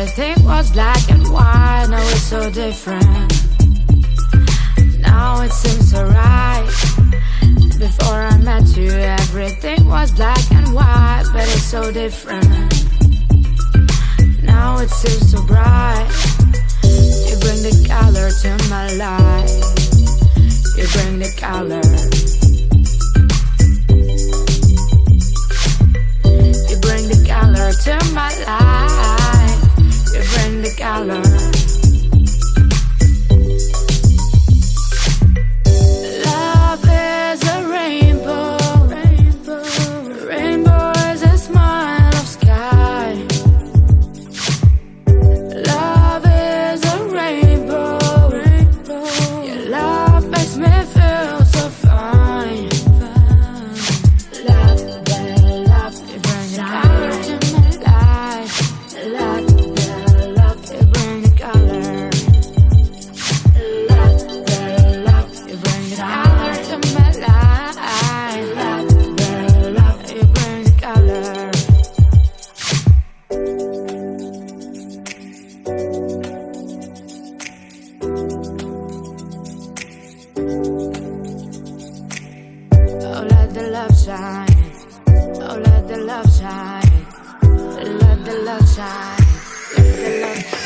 Everything was black and white, now it's so different. Now it seems so right. Before I met you, everything was black and white, but it's so different. Now it seems so bright. You bring the color to my life. You bring the color. You bring the color to my life. You bring the color. Shine. Oh, let the love shine. Let the love shine. Let the love shine.